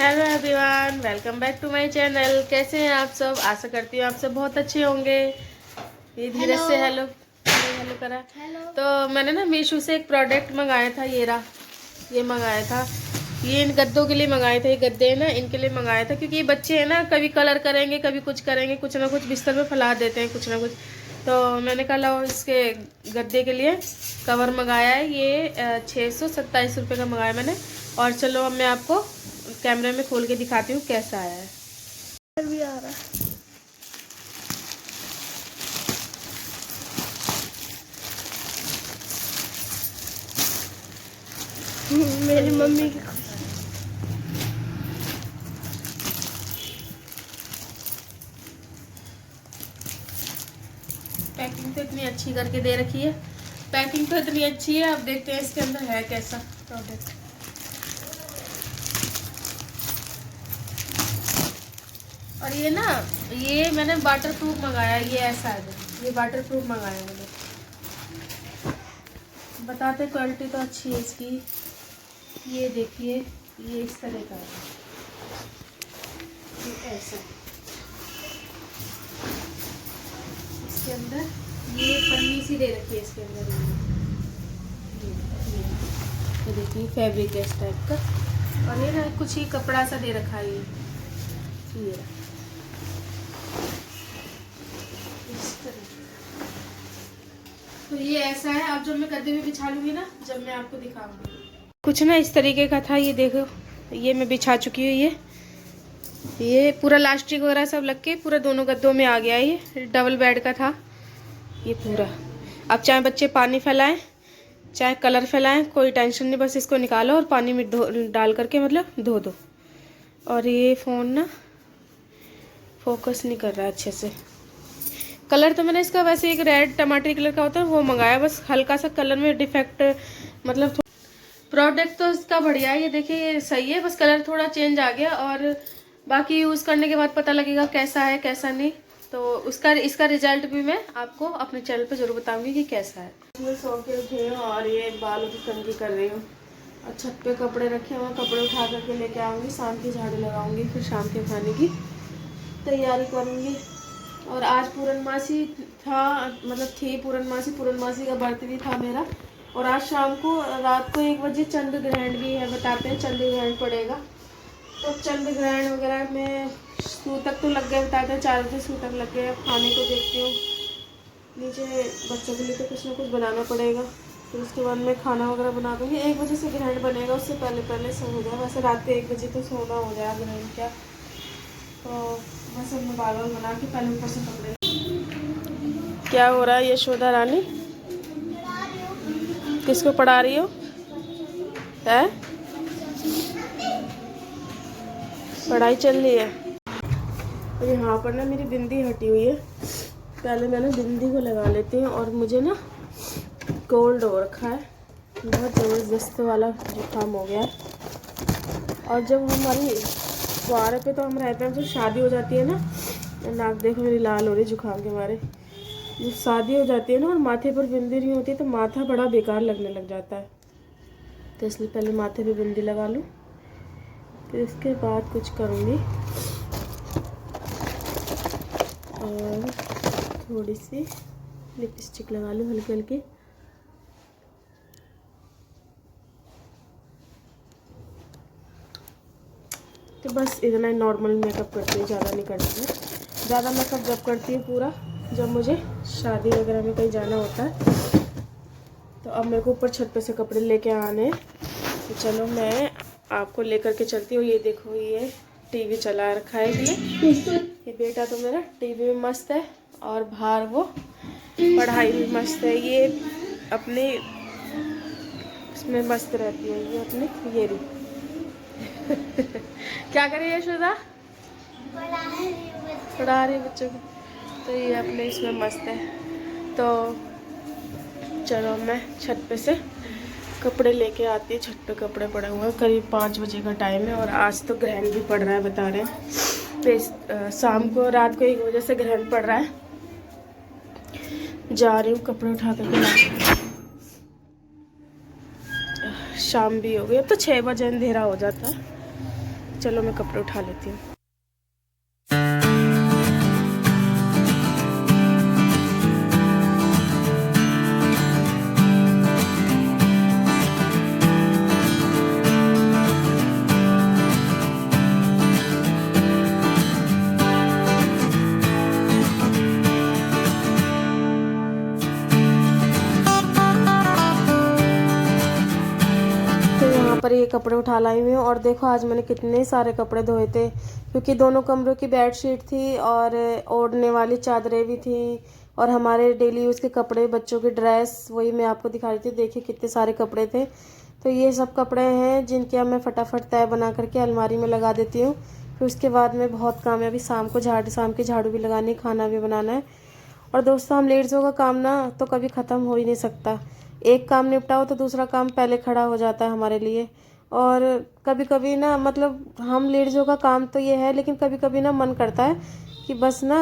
Hello everyone, welcome back to my channel. कैसे हैं आप सब? आशा करती हूँ आप सब बहुत अच्छे होंगे। ये धीरे से हेलो हेलो करा। तो मैंने ना मीशो से एक प्रोडक्ट मंगाया था। ये मंगाया था। ये इन गद्दों के लिए मंगाए थे। ये गद्दे हैं ना, इनके लिए मंगाया था, क्योंकि ये बच्चे हैं ना, कभी कलर करेंगे, कभी कुछ करेंगे, कुछ ना कुछ बिस्तर पे फैला देते हैं कुछ ना कुछ। तो मैंने कहा लो इसके गद्दे के लिए कवर मंगाया है। ये 627 रुपये का मंगाया मैंने। और चलो अब मैं आपको कैमरे में खोल के दिखाती हूँ कैसा आया है। भी आ रहा है। मेरी मम्मी की पैकिंग तो इतनी अच्छी करके दे रखी है। पैकिंग तो इतनी अच्छी है। अब देखते हैं इसके अंदर है कैसा प्रोडक्ट। और ये ना, ये मैंने वाटर प्रूफ मंगाया। ये ऐसा है, ये वाटर प्रूफ मंगाया मैंने। बताते क्वालिटी तो अच्छी है इसकी। ये देखिए, ये इस तरह का है। ये ऐसा इसके अंदर ये पन्नी सी दे रखी है इसके अंदर। ये देखिए फैब्रिक है इस टाइप का। और ये ना कुछ ही कपड़ा सा दे रखा है। ये इस तरह। तो ये ऐसा है। अब जब मैं गद्दे में बिछा लूंगी ना, जब मैं आपको दिखाऊंगी। कुछ ना इस तरीके का था। ये देखो, ये मैं बिछा चुकी हूँ। ये पूरा लास्टिक वगैरह सब लग के पूरा दोनों गद्दों में आ गया। ये डबल बेड का था ये पूरा। अब चाहे बच्चे पानी फैलाएं, चाहे कलर फैलाएं, कोई टेंशन नहीं। बस इसको निकालो और पानी में डाल करके मतलब धो दो। और ये फ़ोन ना फोकस नहीं कर रहा है अच्छे से। कलर तो मैंने इसका वैसे एक रेड टमाटरी कलर का होता है वो मंगाया। बस हल्का सा कलर में डिफेक्ट, मतलब प्रोडक्ट तो इसका बढ़िया है। ये देखिए, ये सही है, बस कलर थोड़ा चेंज आ गया। और बाकी यूज़ करने के बाद पता लगेगा कैसा है कैसा नहीं। तो इसका रिजल्ट भी मैं आपको अपने चैनल पे जरूर बताऊंगी कि कैसा है। मैं सो के उठी हूँ और ये बालों की कंघी कर रही हूँ। और छत पे कपड़े रखे हुए, कपड़े उठा करके लेके आऊँगी। शाम की झाड़ू लगाऊंगी, फिर शाम के खाने की तैयारी करूँगी। और आज पूर्णमासी था, मतलब थी पूर्णमासी का बर्थडे था मेरा। और आज शाम को रात को 1 बजे चंद्र ग्रहण भी है। बताते हैं चंद्र ग्रहण पड़ेगा। तो चंद्र ग्रहण वगैरह में सूतक तो लग गए। बताते हैं 4 बजे सूतक लग गए। अब खाने को देखती हूँ, नीचे बच्चों के लिए तो कुछ ना कुछ बनाना पड़ेगा। फिर उसके बाद मैं खाना वगैरह बना दूँगी। 1 बजे से ग्रहण बनेगा, उससे पहले पहले सब हो जाए। वैसे रात के 1 बजे तो सोना हो जाए ग्रहण क्या। तो बस अब मैं बाल बना के पहले ऊपर से कपड़े। क्या हो रहा है यशोदा रानी? किसको पढ़ा रही हो? है पढ़ाई चल रही है। और यहाँ पर ना मेरी बिंदी हटी हुई है। पहले मैंने बिंदी को लगा लेती हूँ। और मुझे ना कोल्ड हो रखा है, बहुत ज़बरदस्त वाला जुकाम हो गया। और जब हमारी फुहारे पे तो हम रहते हैं, जब शादी हो जाती है ना, नाक देखो मेरी लाल हो रही जुकाम के मारे। जब शादी हो जाती है ना और माथे पर बिंदी नहीं होती तो माथा बड़ा बेकार लगने लग जाता है। तो इसलिए पहले माथे पे बिंदी लगा लूँ, फिर इसके बाद कुछ करूँगी। और थोड़ी सी लिपस्टिक लगा लूँ हल्की हल्की। तो बस इतना ही नॉर्मल मेकअप करती हूँ, ज़्यादा नहीं करती हूँ। ज़्यादा मेकअप जब करती हूँ पूरा, जब मुझे शादी वगैरह में कहीं जाना होता है। तो अब मेरे को ऊपर छत पे से कपड़े लेके आने। तो चलो मैं आपको लेकर के चलती हूँ। ये देखो, ये टीवी चला रखा है इसने। ये बेटा तो मेरा टीवी में मस्त है और बाहर वो पढ़ाई में मस्त है। ये अपनी इसमें मस्त रहती है ये अपनी ये रही। क्या कर रही है यशोदा? पढ़ा रही है बच्चों को। तो ये अपने इसमें मस्त है। तो चलो मैं छत पे से कपड़े लेके आती है। छत पे कपड़े पड़े हुए हैं। करीब 5 बजे का टाइम है और आज तो ग्रहण भी पड़ रहा है, बता रहे हैं। शाम को रात को 1 बजे से ग्रहण पड़ रहा है। जा रही हूँ कपड़े उठा कर के। शाम भी हो गई, अब तो 6 बजे अंधेरा हो जाता है। चलो मैं कपड़े उठा लेती हूँ। पर ये कपड़े उठा लाई हुई हूँ और देखो आज मैंने कितने सारे कपड़े धोए थे, क्योंकि दोनों कमरों की बेडशीट थी और ओढ़ने वाली चादरें भी थी और हमारे डेली यूज़ के कपड़े, बच्चों की ड्रेस, वही मैं आपको दिखा रही थी। देखिए कितने सारे कपड़े थे। तो ये सब कपड़े हैं जिनके अब मैं फटाफट तय बना करके अलमारी में लगा देती हूँ। फिर उसके बाद में बहुत काम है, अभी शाम की झाड़ू भी लगानी, खाना भी बनाना है। और दोस्तों हम लेडीज़ों का काम ना तो कभी ख़त्म हो ही नहीं सकता। एक काम निपटाओ तो दूसरा काम पहले खड़ा हो जाता है हमारे लिए। और कभी कभी ना मतलब हम लेडीज़ों का काम तो ये है, लेकिन कभी कभी ना मन करता है कि बस ना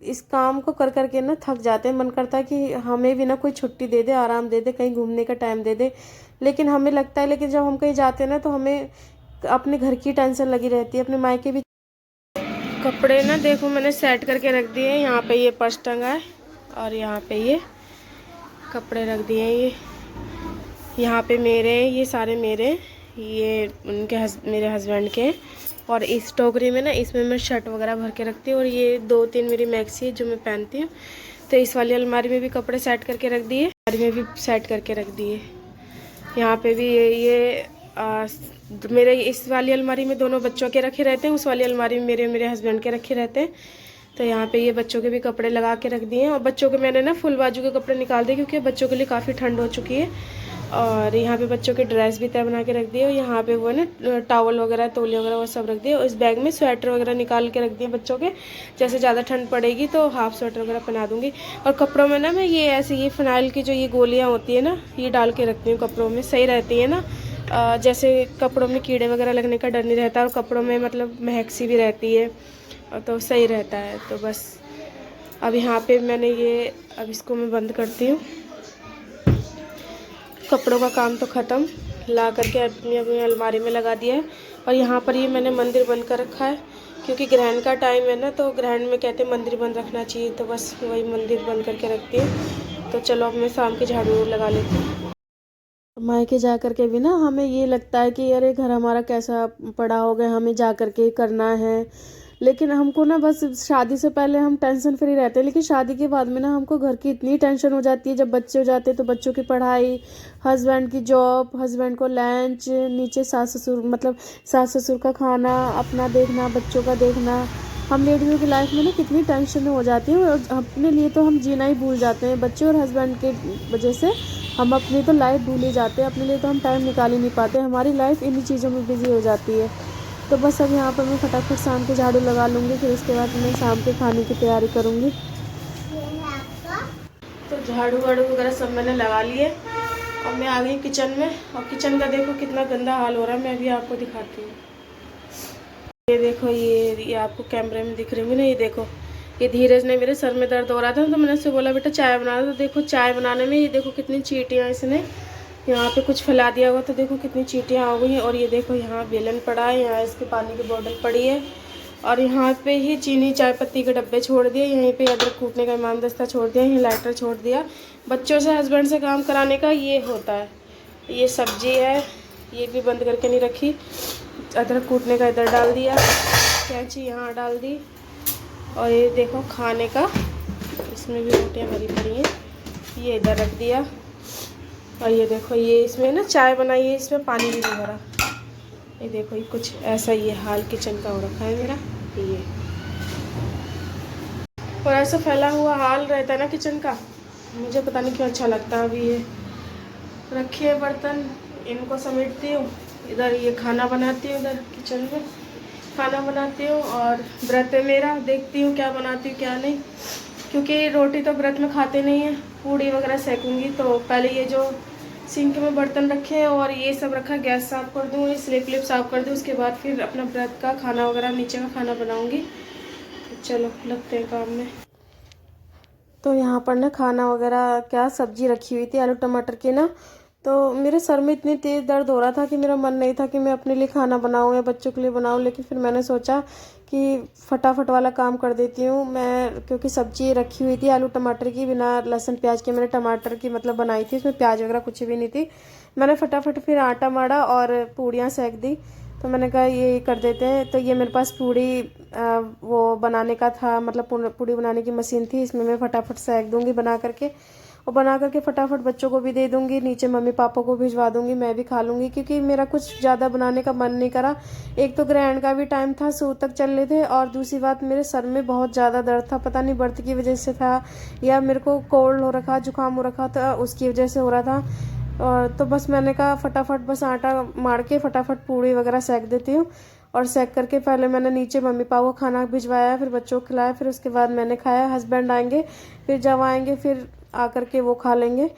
इस काम को कर करके ना थक जाते हैं। मन करता है कि हमें भी ना कोई छुट्टी दे दे, आराम दे दे, कहीं घूमने का टाइम दे दे। लेकिन हमें लगता है, लेकिन जब हम कहीं जाते हैं ना तो हमें अपने घर की टेंशन लगी रहती है, अपने मायके भी। कपड़े ना देखो मैंने सेट करके रख दिए हैं। यहाँ पे ये पर्स टंगा है और यहाँ पे ये कपड़े रख दिए हैं। ये यहाँ पे मेरे, ये सारे मेरे, ये उनके मेरे हस्बैंड के। और इस टोकरी में ना, इसमें मैं शर्ट वगैरह भर के रखती हूँ। और ये 2-3 मेरी मैक्सी है जो मैं पहनती हूँ। तो इस वाली अलमारी में भी कपड़े सेट करके रख दिए, अलमारी में भी सेट करके रख दिए। यहाँ पे भी मेरे इस वाली अलमारी में दोनों बच्चों के रखे रहते हैं, उस वाली अलमारी में मेरे हस्बैंड के रखे रहते हैं। तो यहाँ पे ये बच्चों के भी कपड़े लगा के रख दिए हैं। और बच्चों के मैंने ना फुल बाजू के कपड़े निकाल दिए, क्योंकि बच्चों के लिए काफ़ी ठंड हो चुकी है। और यहाँ पे बच्चों के ड्रेस भी तय बना के रख दिए। और यहाँ पे वो ना टॉवल वगैरह, तौलिया वगैरह वो सब रख दिए। और इस बैग में स्वेटर वगैरह निकाल के रख दिए बच्चों के, जैसे ज़्यादा ठंड पड़ेगी तो हाफ स्वेटर वगैरह पहना दूँगी। और कपड़ों में ना मैं ये ऐसे ये फिनाइल की जो ये गोलियाँ होती है ना, ये डाल के रखती हूँ कपड़ों में, सही रहती है ना। जैसे कपड़ों में कीड़े वगैरह लगने का डर नहीं रहता, और कपड़ों में मतलब महक सी भी रहती है, और तो सही रहता है। तो बस अब यहाँ पे मैंने ये, अब इसको मैं बंद करती हूँ। कपड़ों का काम तो ख़त्म, ला करके अपनी अपनी अलमारी में लगा दिया है। और यहाँ पर ये मैंने मंदिर बंद कर रखा है, क्योंकि ग्रहण का टाइम है ना, तो ग्रहण में कहते हैं मंदिर बंद रखना चाहिए। तो बस वही मंदिर बंद करके रखती हूँ। तो चलो अब मैं शाम की झाड़ू लगा लेती हूँ। मायके जा कर के भी ना हमें ये लगता है कि अरे घर हमारा कैसा पड़ा हो गया, हमें जा कर के करना है। लेकिन हमको ना बस शादी से पहले हम टेंशन फ्री रहते हैं, लेकिन शादी के बाद में ना हमको घर की इतनी टेंशन हो जाती है। जब बच्चे हो जाते हैं तो बच्चों की पढ़ाई, हस्बैंड की जॉब, हस्बैंड को लंच, नीचे सास ससुर, मतलब सास ससुर का खाना, अपना देखना, बच्चों का देखना। हम लेडीज़ों की लाइफ में ना कितनी टेंशन हो जाती है, और अपने लिए तो हम जीना ही भूल जाते हैं। बच्चे और हस्बैंड के वजह से हम अपनी तो लाइफ भूल ही जाते हैं, अपने लिए तो हम टाइम निकाल ही नहीं पाते। हमारी लाइफ इन्हीं चीज़ों में बिजी हो जाती है। तो बस अब यहाँ पर मैं फटाफट शाम के झाड़ू लगा लूँगी, फिर उसके बाद मैं शाम के खाने की तैयारी करूँगी। तो झाड़ू वाड़ू वगैरह सब मैंने लगा लिए और मैं आ गई किचन में। और किचन का देखो कितना गंदा हाल हो रहा है, मैं अभी आपको दिखाती हूँ। ये देखो, ये आपको कैमरे में दिख रही होंगी ना, ये देखो, ये धीरज ने मेरे सर में दर्द हो रहा था तो मैंने उससे बोला बेटा चाय बना दो। तो देखो चाय बनाने में ये देखो कितनी चींटियाँ इसने यहाँ पे कुछ फैला दिया हुआ, तो देखो कितनी चींटियाँ आ गई हैं। और ये देखो यहाँ बेलन पड़ा है, यहाँ इसके पानी की बोतल पड़ी है, और यहाँ पे ही चीनी चाय पत्ती के डब्बे छोड़ दिए, यहीं पे अदरक कूटने का इमाम दस्ता छोड़ दिया, यहीं लाइटर छोड़ दिया। बच्चों से, हस्बैंड से काम कराने का ये होता है। ये सब्जी है, ये भी बंद करके नहीं रखी, अदरक कूटने का इधर डाल दिया, कैंची यहाँ डाल दी। और ये देखो खाने का, इसमें भी रोटियाँ भरी पड़ी हैं, ये इधर रख दिया। और ये देखो, ये इसमें ना चाय बनाई है, इसमें पानी भी नहीं भरा। ये देखो, ये कुछ ऐसा ये हाल किचन का हो रखा है मेरा ये। और ऐसा फैला हुआ हाल रहता है ना किचन का, मुझे पता नहीं क्यों अच्छा लगता है। अभी ये रखे हैं बर्तन, इनको समेटती हूँ, इधर ये खाना बनाती हूँ, इधर किचन में खाना बनाती हूँ। और व्रत है मेरा, देखती हूँ क्या बनाती हूँ क्या नहीं, क्योंकि रोटी तो व्रत में खाते नहीं है। पूड़ी वगैरह सेकूँगी, तो पहले ये जो सिंक में बर्तन रखे हैं और ये सब रखा, गैस साफ़ कर दूँ, स्लेब क्लिप साफ़ कर दूँ, उसके बाद फिर अपना व्रत का खाना वगैरह, नीचे का खाना बनाऊँगी। तो चलो लगते हैं काम में। तो यहाँ पर ना खाना वगैरह क्या, सब्जी रखी हुई थी आलू टमाटर की ना, तो मेरे सर में इतनी तेज़ दर्द हो रहा था कि मेरा मन नहीं था कि मैं अपने लिए खाना बनाऊं या बच्चों के लिए बनाऊं, लेकिन फिर मैंने सोचा कि फटाफट वाला काम कर देती हूँ मैं, क्योंकि सब्जी रखी हुई थी आलू टमाटर की, बिना लहसुन प्याज के मैंने टमाटर की मतलब बनाई थी, उसमें प्याज वगैरह कुछ भी नहीं थी। मैंने फटाफट फिर आटा माड़ा और पूड़ियाँ सेक दी। तो मैंने कहा ये कर देते हैं। तो ये मेरे पास पूड़ी वो बनाने का था, मतलब पूड़ी बनाने की मशीन थी, इसमें मैं फटाफट सेक दूंगी बना करके, और बना करके फटाफट बच्चों को भी दे दूंगी, नीचे मम्मी पापा को भिजवा दूंगी, मैं भी खा लूंगी, क्योंकि मेरा कुछ ज़्यादा बनाने का मन नहीं करा। एक तो ग्रहण का भी टाइम था, सो तक चल रहे थे, और दूसरी बात मेरे सर में बहुत ज़्यादा दर्द था, पता नहीं व्रत की वजह से था या मेरे को कोल्ड हो रखा, जुकाम हो रखा था, उसकी वजह से हो रहा था। और तो बस मैंने कहा फटाफट बस आटा मार के फटाफट पूड़ी वगैरह सेक देती हूँ। और सेक करके पहले मैंने नीचे मम्मी पापा को खाना भिजवाया, फिर बच्चों को खिलाया, फिर उसके बाद मैंने खाया। हस्बैंड आएंगे, फिर जब आएंगे फिर आकर के वो खा लेंगे।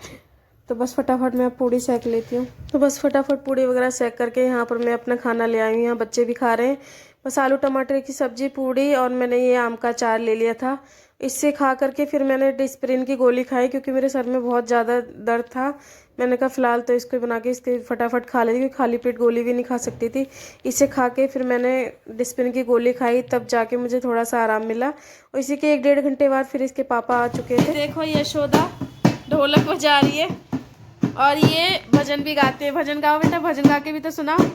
तो बस फटाफट मैं पूड़ी सेक लेती हूँ। तो बस फटाफट पूड़ी वगैरह सेक करके यहाँ पर मैं अपना खाना ले आई हूँ। यहाँ बच्चे भी खा रहे हैं। बस आलू टमाटर की सब्जी, पूड़ी, और मैंने ये आम का अचार ले लिया था। इससे खा करके फिर मैंने डिस्प्रिन की गोली खाई, क्योंकि मेरे सर में बहुत ज़्यादा दर्द था। मैंने कहा फ़िलहाल तो इसको बना के इसके फटाफट खा लेती, क्योंकि खाली पेट गोली भी नहीं खा सकती थी। इसे खा के फिर मैंने डिस्प्रिन की गोली खाई, तब जाके मुझे थोड़ा सा आराम मिला। और इसी के 1-1.5 घंटे बाद फिर इसके पापा आ चुके थे। देखो यशोदा ढोलक बजा रही है और ये भजन भी गाते हैं। भजन गाओ बेटा, भजन गा के भी तो सुनाओ।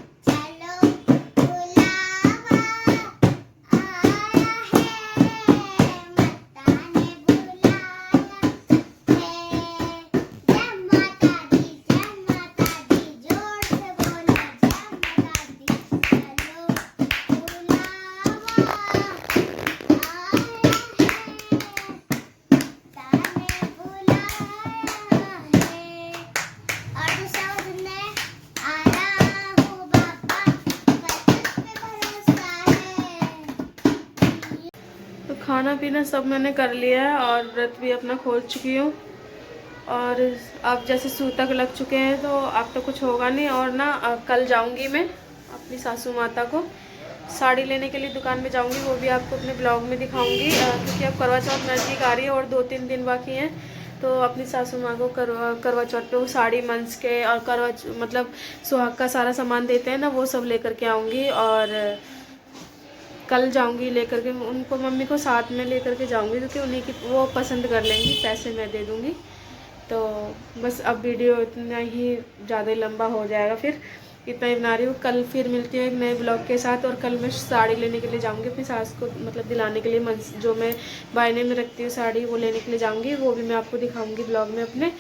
खाना पीना सब मैंने कर लिया है और व्रत भी अपना खोल चुकी हूँ। और अब जैसे सूतक लग चुके हैं, तो अब तो कुछ होगा नहीं। और ना कल जाऊँगी मैं अपनी सासू माता को साड़ी लेने के लिए दुकान में जाऊँगी, वो भी आपको अपने ब्लॉग में दिखाऊँगी, क्योंकि अब करवा चौथ नज़दीक आ रही है और 2-3 दिन बाकी हैं। तो अपनी सासू माँ को करवा चौथ पे वो साड़ी मंच के और मतलब सुहाग का सारा सामान देते हैं ना, वो सब लेकर के आऊँगी। और कल जाऊंगी लेकर के उनको, मम्मी को साथ में लेकर के जाऊंगी, क्योंकि उन्हीं की वो पसंद कर लेंगी, पैसे मैं दे दूंगी। तो बस अब वीडियो इतना ही ज़्यादा लंबा हो जाएगा, फिर इतना ही बना रही हूँ। कल फिर मिलती हूँ एक नए ब्लॉग के साथ। और कल मैं साड़ी लेने के लिए जाऊँगी अपनी सास को, मतलब दिलाने के लिए, जो मैं बायने में रखती हूँ साड़ी, वो लेने के लिए जाऊँगी, वो भी मैं आपको दिखाऊँगी ब्लॉग में अपने।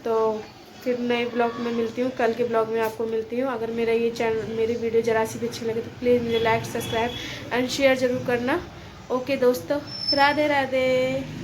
तो फिर नए ब्लॉग में मिलती हूँ, कल के ब्लॉग में आपको मिलती हूँ। अगर मेरा ये चैनल, मेरी वीडियो ज़रा सी भी अच्छी लगे तो प्लीज़ मुझे लाइक, सब्सक्राइब एंड शेयर ज़रूर करना। ओके दोस्तों, राधे राधे।